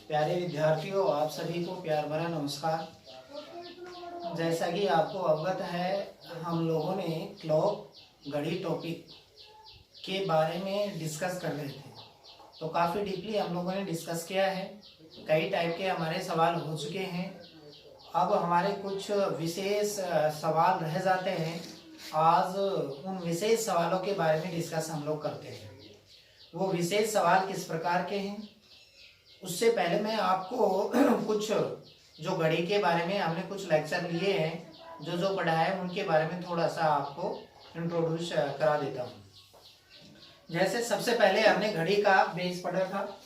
प्यारे विद्यार्थियों, आप सभी को प्यार भरा नमस्कार। जैसा कि आपको अवगत है, हम लोगों ने क्लॉक घड़ी टॉपिक के बारे में डिस्कस कर रहे थे। तो काफ़ी डीपली हम लोगों ने डिस्कस किया है। कई टाइप के हमारे सवाल हो चुके हैं। अब हमारे कुछ विशेष सवाल रह जाते हैं। आज उन विशेष सवालों के बारे में डिस्कस हम लोग करते हैं। वो विशेष सवाल किस प्रकार के हैं, उससे पहले मैं आपको कुछ जो घड़ी के बारे में हमने कुछ लेक्चर लिए हैं, जो पढ़ा है उनके बारे में थोड़ा सा आपको इंट्रोड्यूस करा देता हूँ। जैसे सबसे पहले हमने घड़ी का बेस पढ़ा था,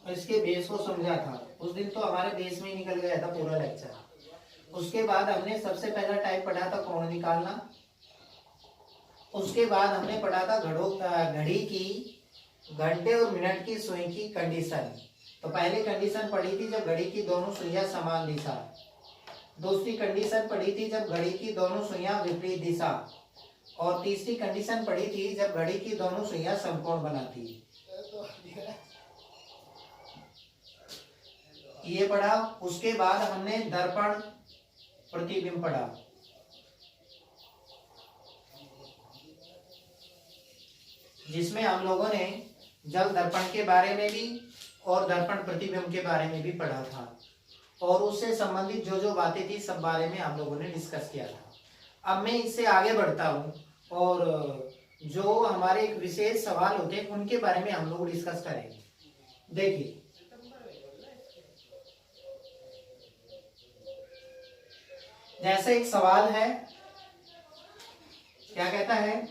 इसके बेस को समझा था। उस दिन तो हमारे बेस में ही निकल गया था पूरा लेक्चर। उसके बाद हमने सबसे पहला टाइप पढ़ा था कोण निकालना। उसके बाद हमने पढ़ा था घड़ी की घंटे और मिनट की सुई की कंडीशन। तो पहली कंडीशन पढ़ी थी जब घड़ी की दोनों सुइयां समान दिशा। दूसरी कंडीशन पढ़ी थी जब घड़ी की दोनों सुइयां विपरीत दिशा। और तीसरी कंडीशन पढ़ी थी जब घड़ी की दोनों सुइयां समकोण बनाती। ये पढ़ा। उसके बाद हमने दर्पण प्रतिबिंब पढ़ा। जिसमें हम लोगों ने जल दर्पण के बारे में भी और दर्पण प्रतिबिंब के बारे में भी पढ़ा था, और उससे संबंधित जो बातें थी सब बारे में हम लोगों ने डिस्कस किया था। अब मैं इससे आगे बढ़ता हूँ और जो हमारे एक विशेष सवाल होते हैं उनके बारे में हम लोग डिस्कस करेंगे। देखिए, जैसे एक सवाल है, क्या कहता है?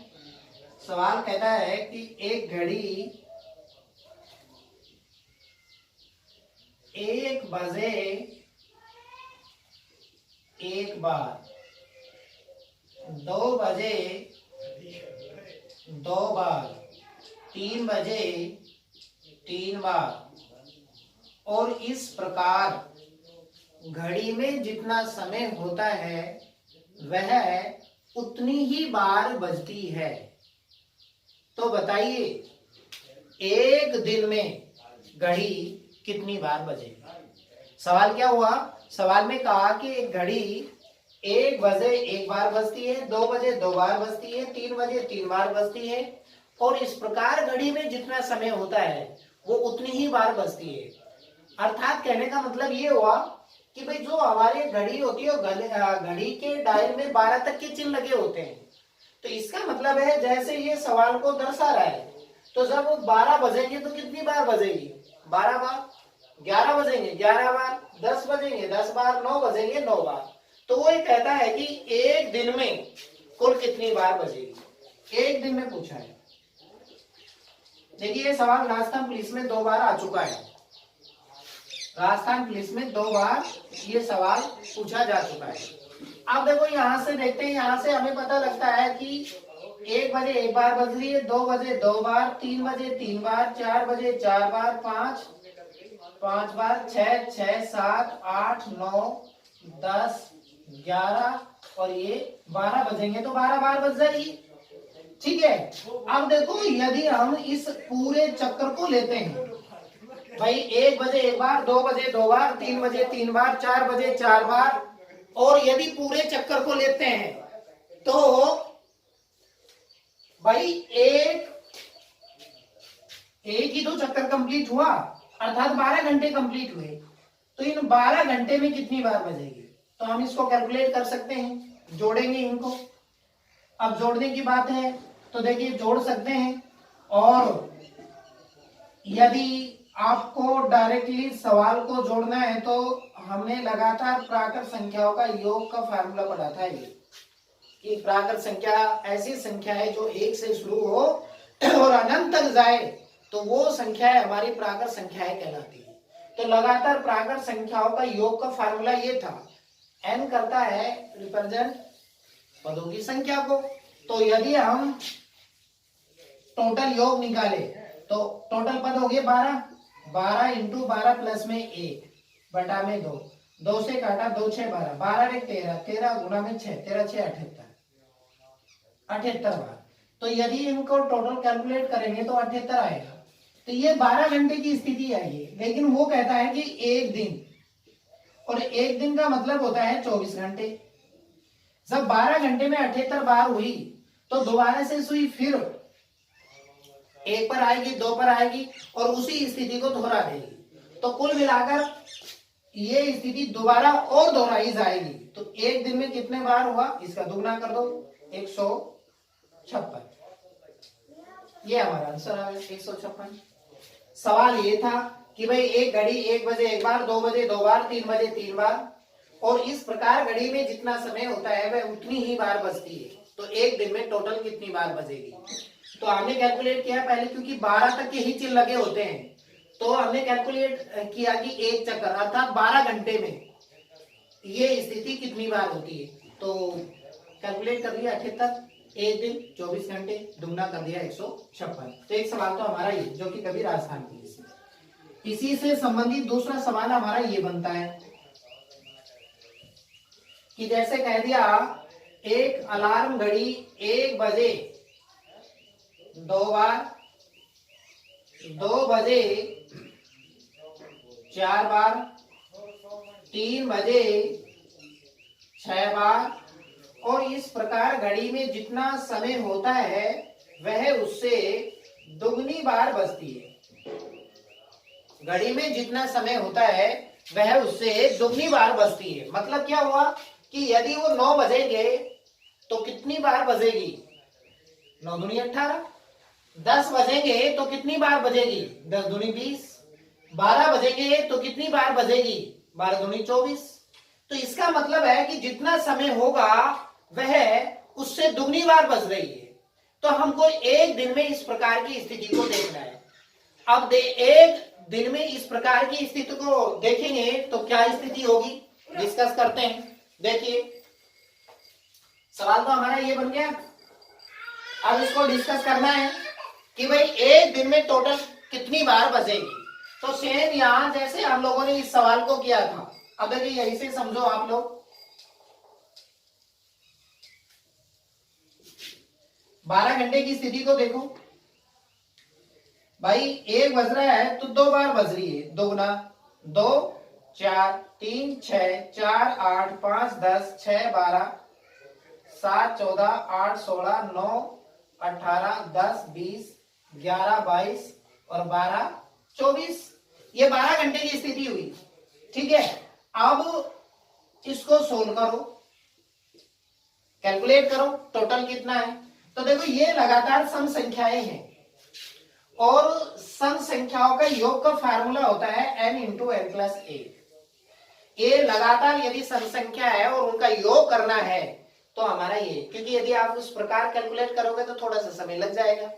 सवाल कहता है कि एक घड़ी 1 बजे 1 बार, 2 बजे 2 बार, 3 बजे 3 बार, और इस प्रकार घड़ी में जितना समय होता है वह उतनी ही बार बजती है। तो बताइए, एक दिन में घड़ी कितनी बार बजेगी? सवाल क्या हुआ? सवाल में कहा कि एक घड़ी 1 बजे 1 बार बजती है, 2 बजे 2 बार बजती है, 3 बजे 3 बार बजती है, और इस प्रकार घड़ी में जितना समय होता है वो उतनी ही बार बजती है। अर्थात कहने का मतलब ये हुआ कि भाई जो हमारी घड़ी होती है, घड़ी के डायल में 12 तक के चिन्ह लगे होते हैं। तो इसका मतलब है, जैसे ये सवाल को दर्शा रहा है, तो जब 12 बजेंगे तो कितनी बार बजेगी? 12 बार। 11 बजेंगे 11 बार, 10 बजेंगे 10 बार, 9 बजेंगे 9 बार। तो वो ये कहता है कि एक दिन में कुल कितनी बार बजेगी, एक दिन में पूछा है। देखिए, ये सवाल राजस्थान पुलिस में 2 बार आ चुका है। राजस्थान पुलिस में 2 बार ये सवाल पूछा जा चुका है। अब देखो, यहां से देखते हैं, यहां से हमें पता लगता है कि 1 बजे 1 बार बज रही है, 2 बजे 2 बार, 3 बजे 3 बार, 4 बजे 4 बार, 5 बार, 6 7 8 9 10 11, और ये 12 बजेंगे तो 12 बार बज जाएगी। ठीक है। अब देखो, यदि हम इस पूरे चक्कर को लेते हैं, भाई 1 बजे 1 बार, 2 बजे 2 बार, 3 बजे 3 बार, 4 बजे 4 बार, और यदि पूरे चक्कर को लेते हैं तो भाई एक ही तो चक्कर कंप्लीट हुआ, अर्थात 12 घंटे कंप्लीट हुए। तो इन 12 घंटे में कितनी बार बजेगी? तो हम इसको कैलकुलेट कर सकते हैं, जोड़ेंगे इनको। अब जोड़ने की बात है तो देखिए, जोड़ सकते हैं। और यदि आपको डायरेक्टली सवाल को जोड़ना है तो हमने लगातार प्राकृत संख्याओं का योग का फार्मूला पढ़ा था। ये कि प्राकृत संख्या ऐसी संख्या है जो 1 से शुरू हो और अनंत तक जाए, तो वो संख्याएं हमारी प्राकृत संख्याएं कहलाती है। तो लगातार प्राकृत संख्याओं का योग का फार्मूला ये था, n करता है रिप्रेजेंट पदों की संख्या को। तो यदि हम टोटल योग निकाले तो टोटल पद हो गए 12, 12 इंटू 12 प्लस में 1 बटा में 2, 2 से काटा 2 6 12, 12 एक 13, 13 गुना में 6, 13 6 78 बार। तो यदि इनको टोटल कैलकुलेट करेंगे तो 78 आएगा। तो ये 12 घंटे की स्थिति है ये, लेकिन वो कहता है कि एक दिन, और एक दिन का मतलब होता है 24 घंटे। जब 12 घंटे में 78 बार हुई तो दोबारा से सुई फिर एक पर आएगी, दो पर आएगी और उसी स्थिति को दोहरा देगी। तो कुल मिलाकर ये स्थिति दोबारा और दोहराई जाएगी। तो एक दिन में कितने बार हुआ, इसका दुगना कर दो, 156। ये हमारा आंसर है 156। सवाल ये था कि भाई एक घड़ी 1 बजे एक बार, 2 बजे 2 बार, 3 बजे 3 बार, और इस प्रकार घड़ी में जितना समय होता है वह उतनी ही बार बजती है। तो एक दिन में टोटल कितनी बार बजेगी। तो हमने कैलकुलेट किया पहले, क्योंकि 12 तक के ही चिल लगे होते हैं, तो हमने कैलकुलेट किया कि एक चक्कर अर्थात 12 घंटे में ये स्थिति कितनी बार होती है। तो कैलकुलेट कर लिया 78, एक दिन 24 घंटे, दुगना कर दिया 156। तो एक सवाल तो हमारा ये, जो कि कभी राजस्थान पुलिस में। इसी से संबंधित दूसरा सवाल हमारा ये बनता है कि जैसे कह दिया एक अलार्म घड़ी 1 बजे 2 बार, 2 बजे 4 बार, 3 बजे 6 बार, और इस प्रकार घड़ी में जितना समय होता है वह उससे दुगनी बार बजती है। घड़ी में जितना समय होता है वह उससे दुगनी बार बजती है। मतलब क्या हुआ कि यदि वो 9 बजेंगे तो कितनी बार बजेगी, 9 दूनी 18। 10 बजेंगे तो कितनी बार बजेगी, 10 दूनी 20। 12 बजेंगे तो कितनी बार बजेगी, 12 दूनी 24। तो इसका मतलब है कि जितना समय होगा वह उससे दुगनी बार बज रही है। तो हमको एक दिन में इस प्रकार की स्थिति को देखना है। अब एक दिन में इस प्रकार की स्थिति को देखेंगे तो क्या स्थिति होगी, डिस्कस करते हैं। देखिए सवाल तो हमारा ये बन गया। अब इसको डिस्कस करना है कि भाई एक दिन में टोटल कितनी बार बजेगी। तो सेम यहां जैसे हम लोगों ने इस सवाल को किया था, अब देखिए यहीं से समझो आप लोग। 12 घंटे की स्थिति को देखो भाई, 1 बज रहा है तो 2 बार बज रही है, दोगुना 2 4 3 6 4 8 5 10 6 12 7 14 8 16 9 18 10 20 11 22 और 12 24। ये 12 घंटे की स्थिति हुई। ठीक है, अब इसको सोल्व करो, कैलकुलेट करो टोटल कितना है। तो देखो ये लगातार सम संख्याएं हैं और सम संख्याओं का योग का फार्मूला होता है n इंटू एन प्लस ए। ये लगातार यदि सम संख्या है और उनका योग करना है तो हमारा ये, क्योंकि यदि आप उस प्रकार कैलकुलेट करोगे तो थोड़ा सा समय लग जाएगा,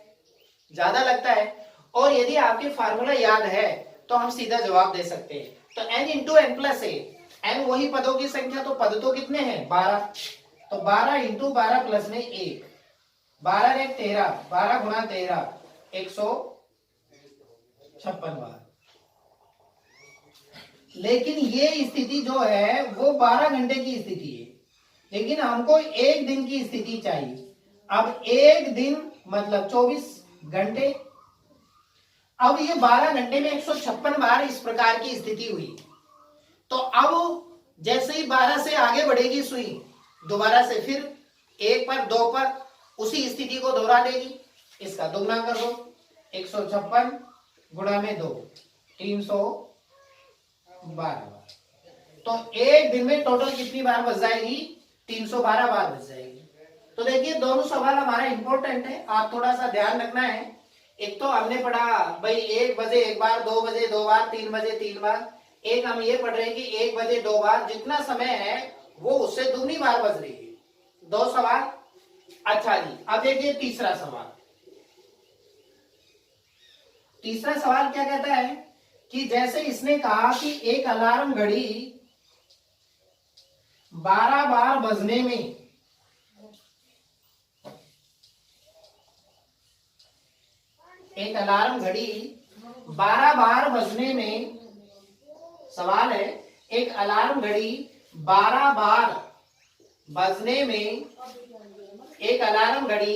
ज्यादा लगता है। और यदि आपके फार्मूला याद है तो हम सीधा जवाब दे सकते हैं। तो n इंटू एन प्लस ए, n वही पदों की संख्या, तो पद तो कितने हैं 12, तो 12 इंटू 12 प्लस में 1, 12 ने 13, 12 गुणा 13 156 बार। लेकिन ये स्थिति जो है वो 12 घंटे की स्थिति है, लेकिन हमको एक दिन की स्थिति चाहिए। अब एक दिन मतलब 24 घंटे। अब ये 12 घंटे में 156 बार इस प्रकार की स्थिति हुई। तो अब जैसे ही 12 से आगे बढ़ेगी सुई, दोबारा से फिर 1 पर 2 पर उसी स्थिति को दोहरा देगी। इसका दोगुना कर दो, 156 गुणा में 2 312 बार। तो एक दिन में टोटल कितनी बार बज जाएगी, 312 बार बज जाएगी। तो देखिए दोनों सवाल हमारा इंपॉर्टेंट है, आप थोड़ा सा ध्यान रखना है। एक तो हमने पढ़ा भाई 1 बजे एक बार, 2 बजे 2 बार, 3 बजे 3 बार। एक हम ये पढ़ रहे हैं कि 1 बजे 2 बार, जितना समय है वो उससे दुगनी बार बज रही है। 2 सवाल। अच्छा जी, अब देखिए तीसरा सवाल। तीसरा सवाल क्या कहता है कि जैसे इसने कहा कि एक अलार्म घड़ी 12 बार बजने में एक अलार्म घड़ी 12 बार बजने में, सवाल है एक अलार्म घड़ी 12 बार बजने में, एक अलार्म घड़ी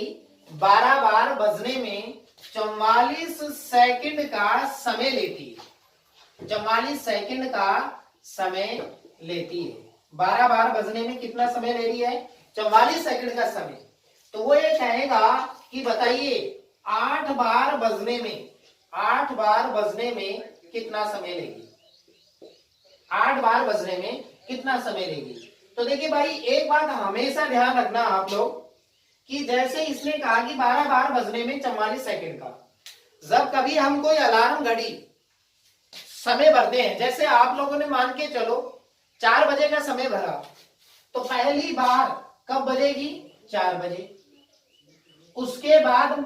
12 बार बजने में 44 सेकंड का समय लेती है। 44 सेकंड का समय लेती है। 12 बार बजने में कितना समय ले रही है? 44 सेकंड का समय। तो वो ये कहेगा कि बताइए 8 बार बजने में, 8 बार बजने में कितना समय लेगी? 8 बार बजने में कितना समय लेगी? तो देखिए भाई, एक बात हमेशा ध्यान रखना आप लोग कि जैसे इसने कहा कि 12 बार बजने में 44 सेकंड का, जब कभी हम कोई अलार्म घड़ी समय भरते हैं, जैसे आप लोगों ने मान के चलो 4 बजे का समय भरा, तो पहली बार कब बजेगी? 4 बजे। उसके बाद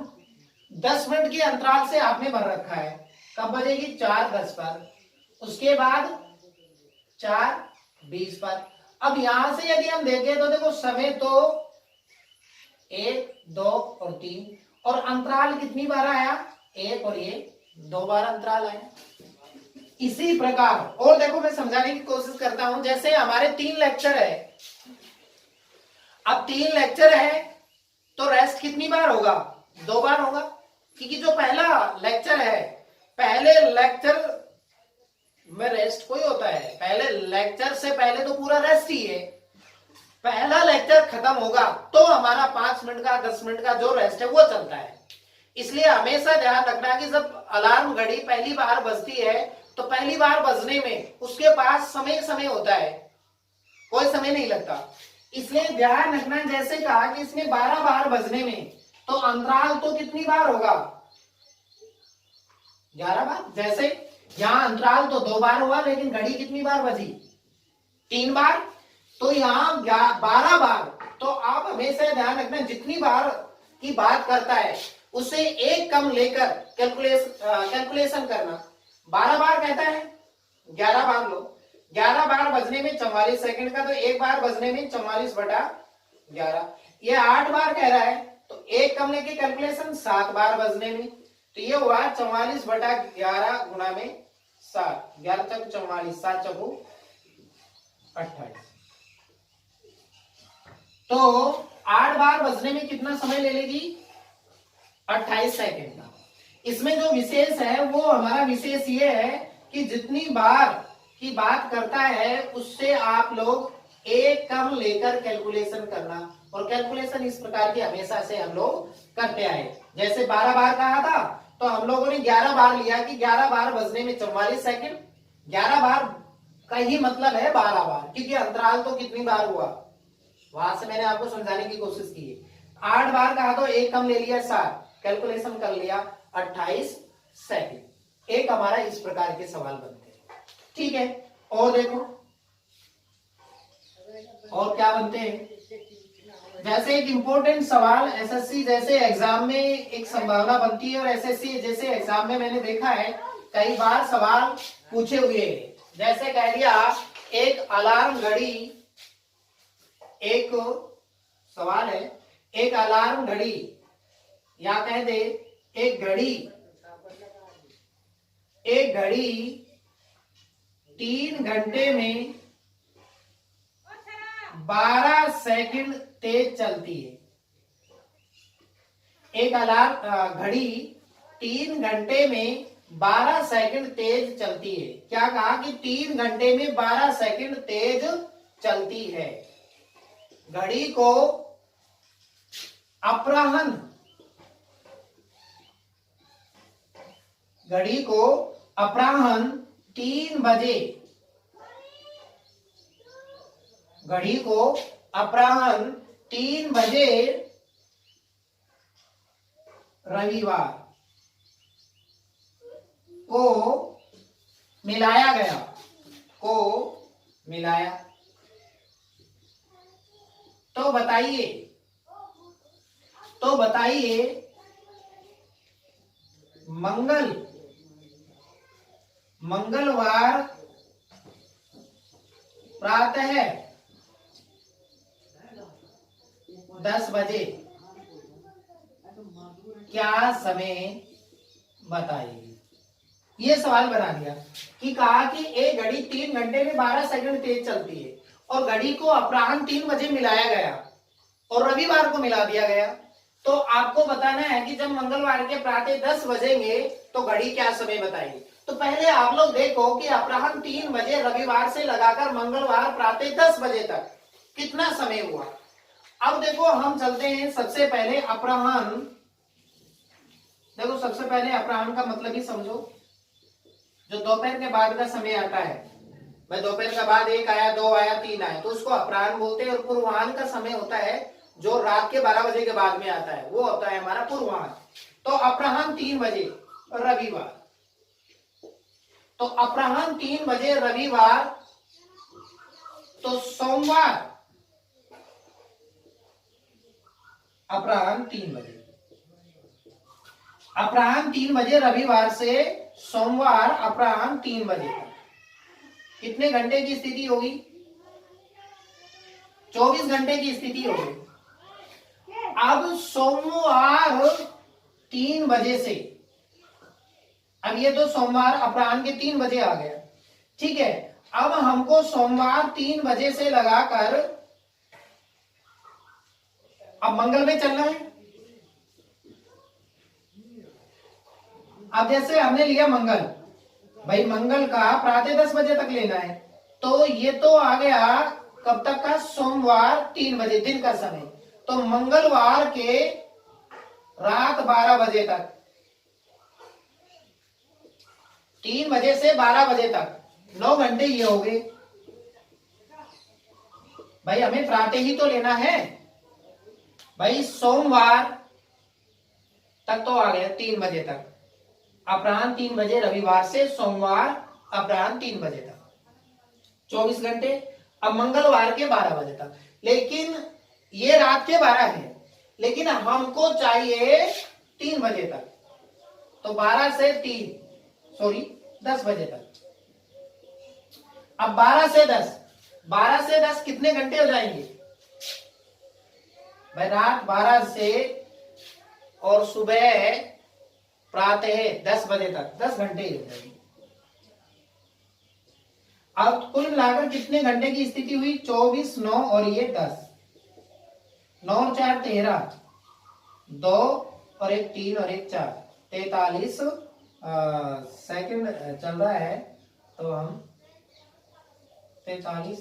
10 मिनट के अंतराल से आपने भर रखा है, कब बजेगी? 4:10 पर। उसके बाद 4:20 पर। अब यहां से यदि हम देखें तो देखो समय तो 1, 2 और 3, और अंतराल कितनी बार आया? 1 और ये 2 बार अंतराल आया। इसी प्रकार और देखो, मैं समझाने की कोशिश करता हूं। जैसे हमारे 3 लेक्चर है, अब 3 लेक्चर है तो रेस्ट कितनी बार होगा? 2 बार होगा, क्योंकि जो पहला लेक्चर है, पहले लेक्चर में रेस्ट कोई होता है? पहले लेक्चर से पहले तो पूरा रेस्ट ही है। पहला लेक्चर खत्म होगा तो हमारा 5 मिनट का 10 मिनट का जो रेस्ट है वो चलता है। इसलिए हमेशा ध्यान रखना कि जब अलार्म घड़ी पहली बार बजती है तो पहली बार बजने में उसके पास समय होता है, कोई समय नहीं लगता। इसलिए ध्यान रखना, जैसे कहा कि इसने 12 बार बजने में, तो अंतराल तो कितनी बार होगा? 11 बार। जैसे यहां अंतराल तो 2 बार हुआ, लेकिन घड़ी कितनी बार बजी? 3 बार। तो यहां 12 बार। तो आप हमेशा ध्यान रखना, जितनी बार की बात करता है उससे एक कम लेकर कैलकुलेशन करना। 12 बार कहता है, 11 बार लो। 11 बार बजने में 44 सेकंड का, तो एक बार बजने में 44/11। ये 8 बार कह रहा है, तो एक कम लेके कैलकुलेशन 7 बार बजने में, तो ये हुआ 44/11 गुणा में 7। 11 चौक 44, 7 चौको 28। तो 8 बार बजने में कितना समय ले लेगी? 28 सेकंड का। इसमें जो विशेष है वो हमारा विशेष ये है कि जितनी बार की बात करता है उससे आप लोग एक कम लेकर कैलकुलेशन करना। और कैलकुलेशन इस प्रकार की हमेशा से हम लोग करते आए। जैसे 12 बार कहा था तो हम लोगों ने 11 बार लिया कि 11 बार बजने में 44 सेकंड। 11 बार का ही मतलब है 12 बार, क्योंकि अंतराल तो कितनी बार हुआ, वहां से मैंने आपको समझाने की कोशिश की है। 8 बार कहा तो एक कम ले लिया 7, कैलकुलेशन कर लिया 28 सेकंड। एक हमारा इस प्रकार के सवाल बनते हैं। ठीक है, और देखो और क्या बनते हैं। जैसे एक इंपॉर्टेंट सवाल एसएससी जैसे एग्जाम में एक संभावना बनती है, और एसएससी जैसे एग्जाम में मैंने देखा है कई बार सवाल पूछे हुए हैं। जैसे कह दिया एक अलार्म घड़ी, एक सवाल है एक अलार्म घड़ी, या कह दे एक घड़ी 3 घंटे में 12 सेकंड तेज चलती है। एक अलार्म घड़ी 3 घंटे में 12 सेकंड तेज चलती है। क्या कहा कि 3 घंटे में 12 सेकंड तेज चलती है। घड़ी को अपराह्न 3 बजे, घड़ी को अपराह्न 3 बजे रविवार को मिलाया गया, तो बताइए मंगलवार प्रातः 10 बजे क्या समय बताइए। ये सवाल बना दिया कि कहा कि एक घड़ी 3 घंटे में 12 सेकंड तेज चलती है, और घड़ी को अपराह्न 3 बजे मिलाया गया और रविवार को मिला दिया गया। तो आपको बताना है कि जब मंगलवार के प्रातः 10 बजेंगे तो घड़ी क्या समय बताएगी। तो पहले आप लोग देखो कि अपराह्न 3 बजे रविवार से लगाकर मंगलवार प्रातः 10 बजे तक कितना समय हुआ। अब देखो हम चलते हैं सबसे पहले अपराह्न। देखो सबसे पहले अपराह्न का मतलब ही समझो, जो दोपहर के बाद का समय आता है। भाई दोपहर के बाद 1 आया, 2 आया, 3 आया, तो उसको अपराह्न बोलते हैं। और पूर्वाह्न का समय होता है जो रात के 12 बजे के बाद में आता है, वो होता है हमारा पूर्वाह्न। तो अपराह्न 3 बजे रविवार, तो अपराह्न 3 बजे रविवार, तो सोमवार अपराह्न 3 बजे, अपराह्न 3 बजे रविवार से सोमवार अपराह्न 3 बजे तक कितने घंटे की स्थिति होगी? 24 घंटे की स्थिति होगी। अब सोमवार 3 बजे से, अब ये तो सोमवार अपराह्न के 3 बजे आ गया, ठीक है। अब हमको सोमवार 3 बजे से लगाकर अब मंगल में चलना है। अब जैसे हमने लिया मंगल, भाई मंगल का प्रातः 10 बजे तक लेना है, तो ये तो आ गया कब तक का? सोमवार 3 बजे दिन का समय। तो मंगलवार के रात 12 बजे तक, 3 बजे से 12 बजे तक 9 घंटे ये हो गए। भाई हमें प्रातः ही तो लेना है। भाई सोमवार तक तो आ गया 3 बजे तक, अपराह्न 3 बजे रविवार से सोमवार अपराह्न 3 बजे तक 24 घंटे। अब मंगलवार के 12 बजे तक, लेकिन ये रात के 12 है, लेकिन हमको चाहिए 3 बजे तक, तो 12 से 3 सॉरी 10 बजे तक। अब 12 से 10, 12 से 10 कितने घंटे हो जाएंगे? भाई रात 12 से और सुबह प्रातः 10 बजे तक 10 घंटे ही हो जाएंगे। अब कुल मिलाकर कितने घंटे की स्थिति हुई? 24, 9 और ये 10, 9 और 4 13, 2 और 1 3 और 1 4, 43 सेकंड चल रहा है। तो हम 43,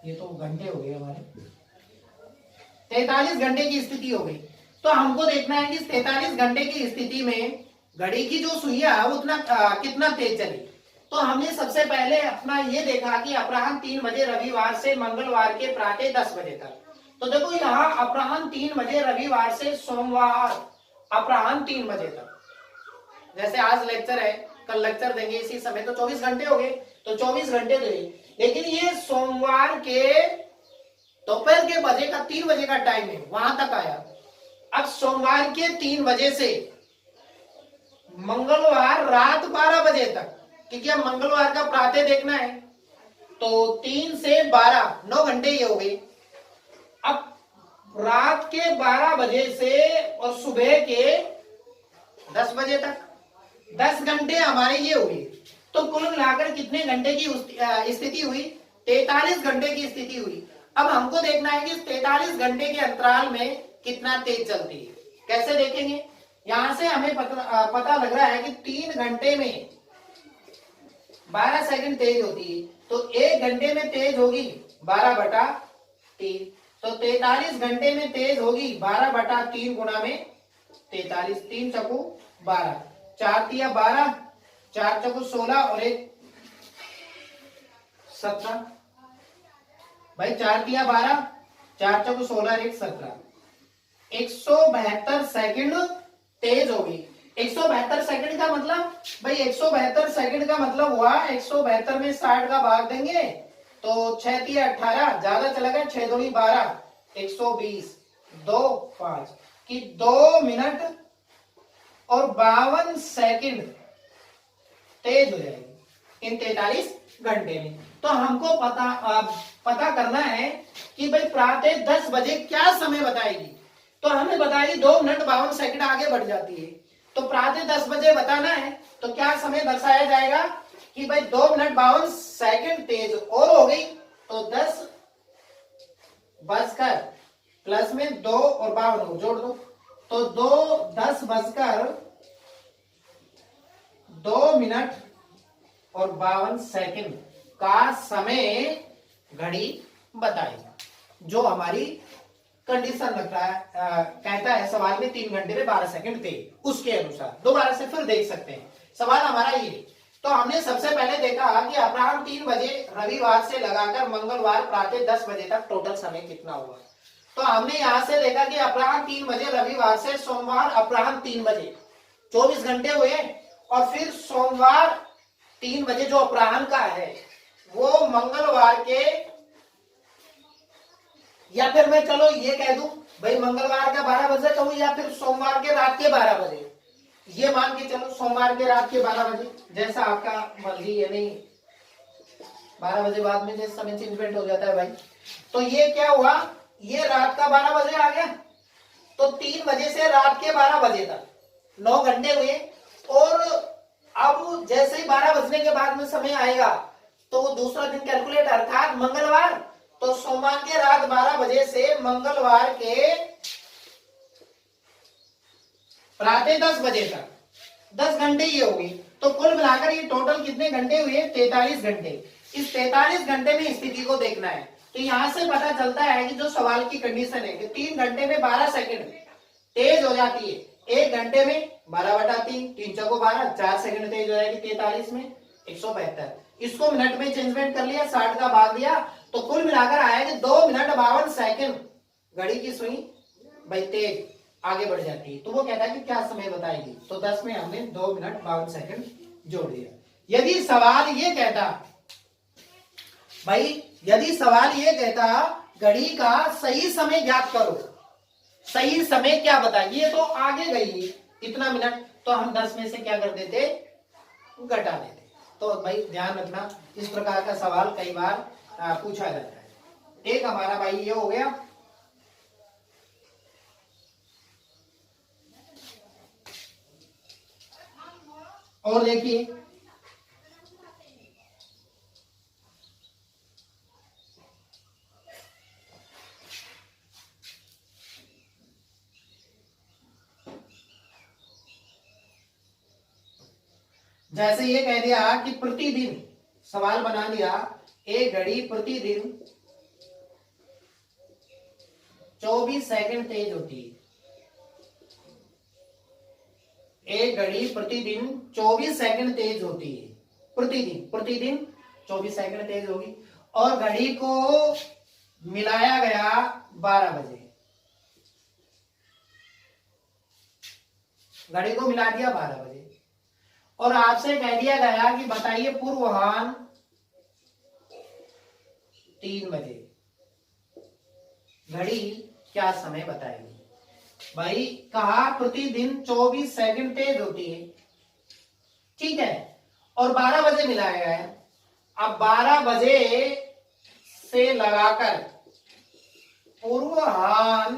ये तो घंटे हो गए हमारे, 43 घंटे की स्थिति हो गई। तो हमको देखना है कि 43 घंटे की स्थिति में घड़ी की जो सुइयां है उतना कितना तेज चली। तो हमने सबसे पहले अपना ये देखा कि अपराह्न 3 बजे रविवार से मंगलवार के प्रातः 10 बजे तक। तो देखो यहाँ अपराह्न 3 बजे रविवार से सोमवार अपराह्न 3 बजे तक, जैसे आज लेक्चर है, कल लेक्चर देंगे इसी समय, तो 24 घंटे हो गए, तो 24 घंटे तो ये। लेकिन ये सोमवार के दोपहर के बजे का 3 बजे का टाइम है, वहां तक आया। अब सोमवार के 3 बजे से मंगलवार रात 12 बजे तक, क्योंकि अब मंगलवार का प्रातः देखना है, तो 3 से 12 9 घंटे ये हो गए। अब रात के 12 बजे से और सुबह के 10 बजे तक 10 घंटे हमारे ये हुए। तो कुल मिलाकर कितने घंटे की स्थिति हुई? 43 घंटे की स्थिति हुई। अब हमको देखना है कि 43 घंटे के अंतराल में कितना तेज चलती है। कैसे देखेंगे? यहां से हमें पता लग रहा है कि 3 घंटे में 12 सेकंड तेज होती है, तो 1 घंटे में तेज होगी 12/3, तो 43 घंटे में तेज होगी 12/3 गुणा में 43, 3 चकू 12, 4 तिया 12, 4 चकू 16 और 1 17। भाई 4 तिया 12, 4 चकू 16 और 1 17, 172 सेकंड तेज होगी। 172 सेकंड का मतलब, भाई 172 सेकंड का मतलब हुआ 172 में 60 का भाग देंगे तो 6 तिया 18, ज्यादा चला गया, 6 दूनी 12, 120, 2 5 की 2 मिनट और 52 सेकंड तेज हो जाएगी इन 43 घंटे में। तो हमको पता करना है कि भाई प्रातः 10 बजे क्या समय बताएगी। तो हमें बताएगी 2 मिनट 52 सेकंड आगे बढ़ जाती है, तो प्रातः 10 बजे बताना है तो क्या समय दर्शाया जाएगा कि भाई 2 मिनट 52 सेकंड तेज और हो गई, तो 10 बजकर प्लस में 2 और 52 और जोड़ दो, तो 2:10 और 52 सेकंड का समय घड़ी बताएगा। जो हमारी कंडीशन रख रहा है, कहता है सवाल में 3 घंटे में 12 सेकंड थे, उसके अनुसार दोबारा से फिर देख सकते हैं। सवाल हमारा ये, तो हमने सबसे पहले देखा कि अपराह्न 3 बजे रविवार से लगाकर मंगलवार प्रातः 10 बजे तक टोटल समय कितना हुआ। तो हमने यहां से देखा कि अपराह्न 3 बजे रविवार से सोमवार अपराह्न 3 बजे 24 घंटे हुए, और फिर सोमवार 3 बजे जो अपराह्न का है वो मंगलवार के, या फिर मैं चलो ये कह दूं भाई मंगलवार का 12 बजे कहूं, या फिर सोमवार के रात के 12 बजे, ये मान के चलो सोमवार के रात के 12 बजे, जैसा आपका मर्जी है। नहीं 12 बजे बाद में जैसे समय चेंजमेंट हो जाता है भाई। तो ये क्या हुआ, ये रात का 12 बजे आ गया, तो 3 बजे से रात के 12 बजे तक 9 घंटे हुए। और अब जैसे ही 12 बजने के बाद में समय आएगा तो वो दूसरा दिन कैलकुलेट, अर्थात मंगलवार, तो सोमवार के रात 12 बजे से मंगलवार के प्रातः 10 बजे तक 10 घंटे ये हो गई। तो कुल मिलाकर ये टोटल कितने घंटे हुए, 43 घंटे। इस 43 घंटे में स्थिति को देखना है। तो यहां से पता चलता है कि जो सवाल की कंडीशन है कि 3 घंटे में 12 सेकंड तेज हो जाती है, 1 घंटे में 12/3, 3 चौको 12, 4 सेकंड तेज हो जाएगी 43 में 172। इसको मिनट में चेंजमेंट कर लिया, 60 का भाग दिया, तो कुल मिलाकर आया कि 2 मिनट 52 सेकंड घड़ी की सुई भाई तेज आगे बढ़ जाती है। तो वो कहता है कि क्या समय बताएगी, तो 10 में हमने 2 मिनट 52 सेकंड जोड़ दिया। यदि सवाल ये कहता भाई, यदि सवाल ये कहता घड़ी का सही समय ज्ञात करो, सही समय क्या बताइए, तो आगे गई इतना मिनट, तो हम 10 में से क्या कर देते, घटा देते। तो भाई ध्यान रखना, इस प्रकार का सवाल कई बार पूछा जाता है। एक हमारा भाई ये हो गया। और देखिए जैसे ये कह दिया कि प्रतिदिन, सवाल बना लिया, एक घड़ी प्रतिदिन 24 सेकंड तेज होती है। एक घड़ी प्रतिदिन 24 सेकंड तेज होती है, प्रतिदिन 24 सेकंड तेज होगी। और घड़ी को मिलाया गया 12 बजे, घड़ी को मिला दिया 12 बजे, और आपसे कह दिया गया कि बताइए पूर्वाह्न 3 बजे घड़ी क्या समय बताएगी। भाई कहा प्रतिदिन 24 सेकंड तेज होती है, ठीक है, और 12 बजे मिलाया गया है। अब 12 बजे से लगाकर पूर्वाह्न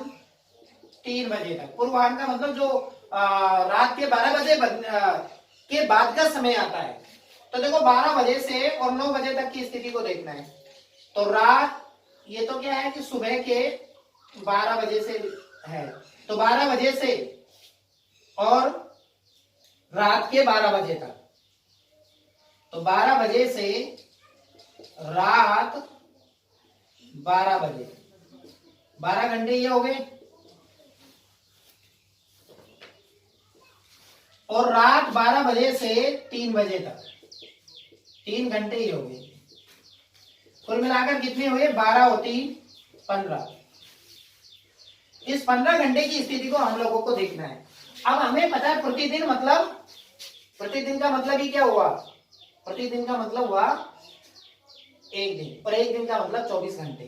3 बजे तक, पूर्वाह्न का मतलब जो रात के 12 बजे के बाद का समय आता है। तो देखो 12 बजे से और 9 बजे तक की स्थिति को देखना है। तो रात, ये तो क्या है कि सुबह के 12 बजे से है, तो 12 बजे से और रात के 12 बजे तक, तो 12 बजे से रात 12 बजे 12 घंटे ये हो गए, और रात 12 बजे से 3 बजे तक 3 घंटे ही हो गए। कुल मिलाकर कितने हुए, 12 होती 15। इस 15 घंटे की स्थिति को हम लोगों को देखना है। अब हमें पता है प्रतिदिन मतलब, प्रतिदिन का मतलब ही क्या हुआ, प्रतिदिन का मतलब हुआ एक दिन, और एक दिन का मतलब 24 घंटे।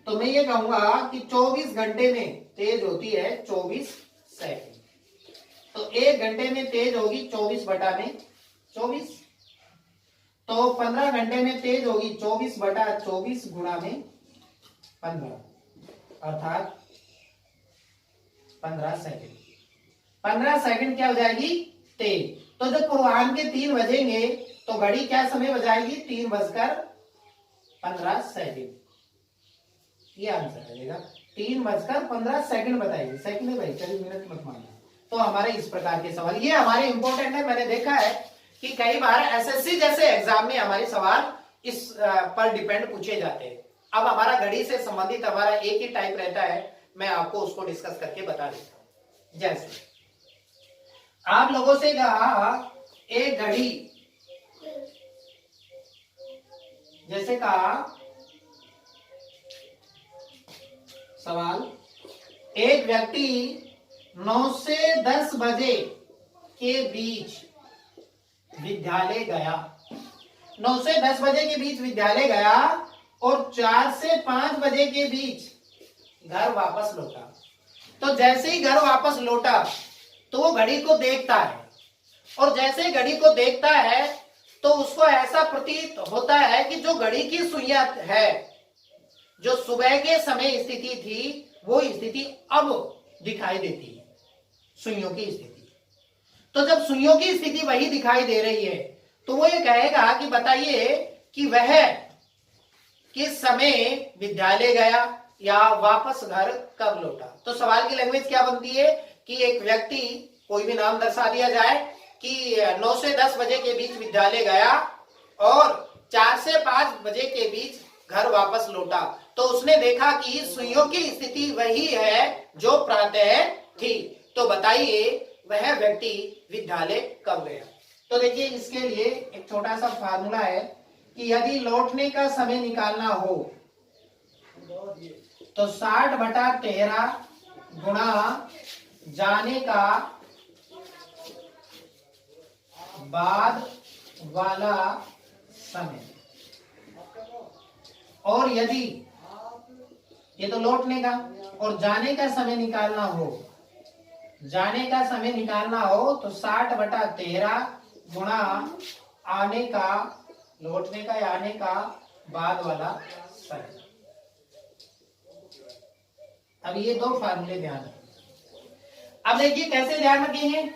तो मैं ये कहूंगा कि 24 घंटे में तेज होती है 24 सेकंड। तो 1 घंटे में तेज होगी 24/24, तो 15 घंटे में तेज होगी 24/24 गुणा में 15, अर्थात 15 सेकंड। 15 सेकंड क्या हो जाएगी, तेज। तो जब पूर्वाह्न के 3 बजेंगे तो घड़ी क्या समय बजाएगी, 3:15 सेकंड। ये आंसर आ जाएगा। 3:15 बताइए, सेकंड है भाई, चलिए मिनट मत मानिए। तो हमारे इस प्रकार के सवाल ये हमारे इंपॉर्टेंट है। मैंने देखा है कि कई बार एसएससी जैसे एग्जाम में हमारे सवाल इस पर डिपेंड पूछे जाते हैं। अब हमारा घड़ी से संबंधित हमारा एक ही टाइप रहता है, मैं आपको उसको डिस्कस करके बता देता हूं। जैसे आप लोगों से कहा एक घड़ी, जैसे कहा सवाल, एक व्यक्ति 9 से 10 बजे के बीच विद्यालय गया, 9 से 10 बजे के बीच विद्यालय गया और 4 से 5 बजे के बीच घर वापस लौटा। तो जैसे ही घर वापस लौटा तो वो घड़ी को देखता है, और जैसे ही घड़ी को देखता है तो उसको ऐसा प्रतीत होता है कि जो घड़ी की सुइयां है, जो सुबह के समय स्थिति थी वो स्थिति अब दिखाई देती है, सुइयों की स्थिति। तो जब सुइयों की स्थिति वही दिखाई दे रही है तो वो ये कहेगा कि बताइए कि वह किस समय विद्यालय गया या वापस घर कब लौटा। तो सवाल की लैंग्वेज क्या बनती है कि एक व्यक्ति, कोई भी नाम दर्शा दिया जाए कि 9 से 10 बजे के बीच विद्यालय गया और 4 से 5 बजे के बीच घर वापस लौटा। तो उसने देखा कि सुइयों की स्थिति वही है जो प्रातः थी। तो बताइए वह व्यक्ति विद्यालय कब गया। तो देखिए इसके लिए एक छोटा सा फार्मूला है कि यदि लौटने का समय निकालना हो तो 60/13 गुणा जाने का बाद वाला समय, और यदि ये तो लौटने का, और जाने का समय निकालना हो, जाने का समय निकालना हो तो 60/13 गुणा आने का, लौटने का या आने का बाद वाला समय। अब ये दो फार्मूले ध्यान रखें। अब देखिए कैसे ध्यान रखेंगे,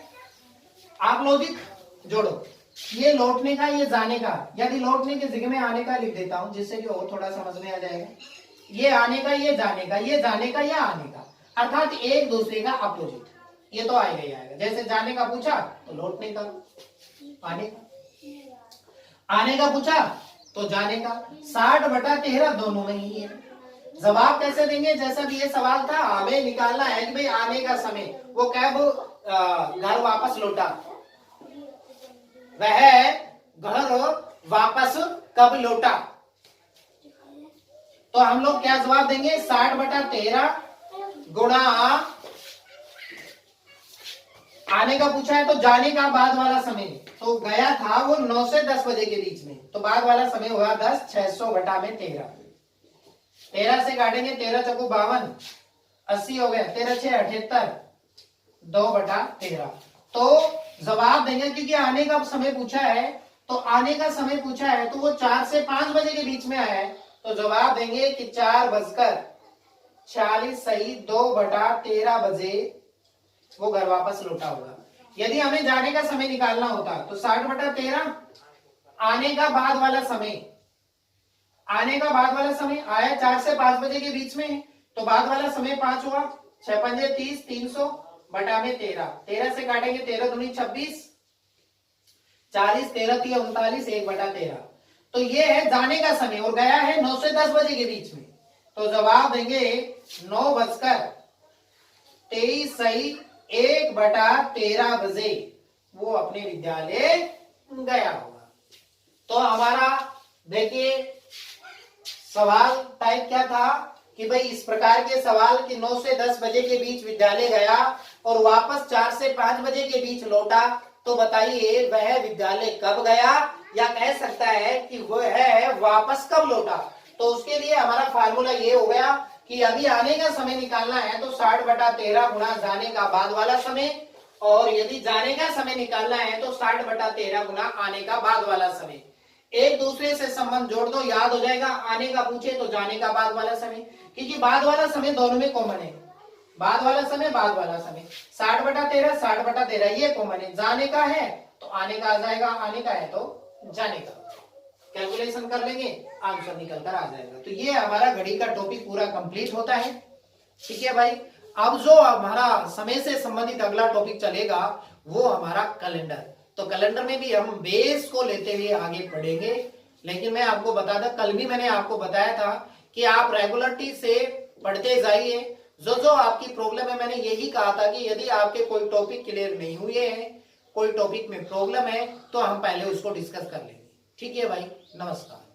आप लॉजिक जोड़ो, ये लौटने का ये जाने का, यदि लौटने के जगह में आने का लिख देता हूं जिससे कि और थोड़ा समझ में आ जाएगा। ये आने का ये जाने का, ये जाने का या आने का, अर्थात एक दूसरे का अपोजिट, ये तो आएगा ही आएगा। जैसे जाने का पूछा तो लौटने का, आने का, आने का पूछा तो जाने का, 60/13 दोनों में ही है। जवाब कैसे देंगे, जैसा भी ये सवाल था हमें निकालना है कि भाई आने का समय, वो कब घर वापस लौटा, वह घर वापस कब लौटा। तो हम लोग क्या जवाब देंगे, 60/13 गुणा आने का पूछा है तो जाने का बाद वाला समय, तो गया था वो 9 से 10 बजे के बीच में, तो बाद वाला समय हुआ 10, 600/13, 13 से काटेंगे, 13 चौको 52, 80 हो गया, 13 6 78, 2/13। तो जवाब देंगे क्योंकि आने का समय पूछा है, तो आने का समय पूछा है तो वो 4 से 5 बजे के बीच में आया है, तो जवाब देंगे कि 4:46 सही 2/13 बजे वो घर वापस लौटा होगा। यदि हमें जाने का समय निकालना होता तो 60/13 आने का बाद वाला समय, आने का बाद वाला समय आया 4 से 5 बजे के बीच में, तो बाद वाला समय 5 हुआ, 6 पंजे 30, 300/13, 13 से काटेंगे, 13 दूनी 26, 40, 13 3 39, 1/13। तो ये है जाने का समय और गया है 9 से 10 बजे के बीच में, तो जवाब देंगे 9:23 सही 1/13 बजे वो अपने विद्यालय गया होगा। तो हमारा देखिए सवाल टाइप क्या था कि भाई इस प्रकार के सवाल कि 9 से 10 बजे के बीच विद्यालय गया और वापस 4 से 5 बजे के बीच लौटा, तो बताइए वह विद्यालय कब गया, या कह सकता है कि वह वापस कब लौटा। तो उसके लिए हमारा फार्मूला ये हो गया कि अभी आने का समय निकालना है तो 60/13 गुणा जाने का बाद वाला समय, और यदि जाने का समय निकालना है तो 60/13 गुणा आने का बाद वाला समय। एक दूसरे से संबंध जोड़ दो, याद हो जाएगा। आने का पूछे तो जाने का बाद वाला समय, क्योंकि बाद वाला समय दोनों में कॉमन है, बाद वाला समय बाद वाला समय, 60/13 60/13 ये कॉमन है। जाने का है तो आने का आ जाएगा, आने का है तो जाने का, कैलकुलेशन कर लेंगे आंसर निकल कर आ जाएगा। तो ये हमारा घड़ी का टॉपिक पूरा कंप्लीट होता है। ठीक है भाई। अब जो हमारा समय से संबंधित अगला टॉपिक चलेगा वो हमारा कैलेंडर। तो कैलेंडर में भी हम बेस को लेते हुए आगे बढ़ेंगे। लेकिन मैं आपको बता दूं, कल भी मैंने आपको बताया था कि आप रेगुलरिटी से पढ़ते जाइए। जो जो आपकी प्रॉब्लम है, मैंने यही कहा था कि यदि आपके कोई टॉपिक क्लियर नहीं हुए हैं, कोई टॉपिक में प्रॉब्लम है, तो हम पहले उसको डिस्कस कर लेंगे। ठीक है भाई, नमस्कार।